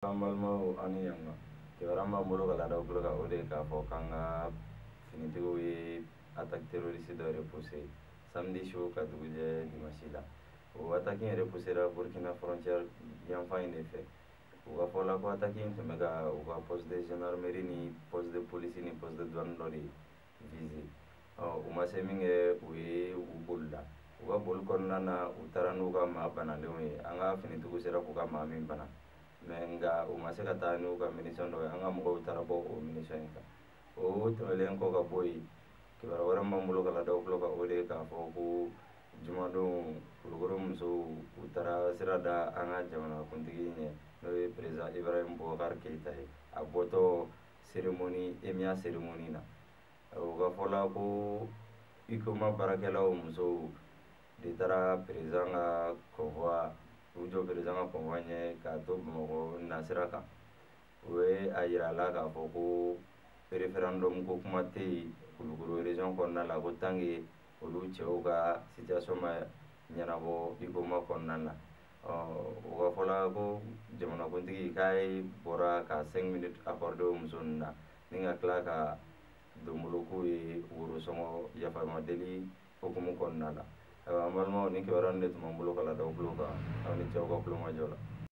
Malmo ani yanga kibaramba mbolo kala da kulo ka ode ka fo kanga finitigo ye attaque terroriste do repoussé samedi show ka duguje dimanche la o attaque in repoussé la Burkina frontière yan fa in fait o ka fo la ko attaque in tun bɛ ka u ka poste de gendarmerie ni poste de police ni poste de douane dɔ de visé u ma se min kɛ u ye u bolila u ka boli kɔnɔna na u taara n'u ka maa banalenw ye an ka finitigiw sera k'u ka maa min bana mais nka u ma se ka taa n'u ka munition dɔ ye an ka mɔgɔw taara bɔ o munition in kan o tɛmɛlen kɔ ka bɔ yen kibaruya wɛrɛ min b'an bolo ka da u tulo kan o de ye k'a fɔ ko jumadon kulukɔrɔ musow u taara sira da an ka jamanakuntigi ɲɛ n'o ye président Ibrahim Boubacar Keïta ye a bɔtɔ cérémonie EMIA cérémonie na o ka fɔ la ko ICOMA baarakɛlaw musow de taara président ka convoi u jɔ président ka convoi ɲɛ k'a to Bamakɔ nasira kan o ye a yira la k'a fɔ ko référendum ko kuma tɛ yen Kulukoro région kɔnɔna la ko tant que olu cɛw ka situation ma ɲɛnabɔ ICOMA kɔnɔna na o ka fɔ la ko jamanakuntigi k'a bɔra ka 5 minutes accordé o muso ninnu na ni ka tila ka donbolo k'u ye worosɔngɔ yafama deli hukumu kɔnɔna la. An balimaw ni kibaruya ninnu de tun b'an bolo ka da aw tulo kan aw ni cɛw ka kulomajɔ la.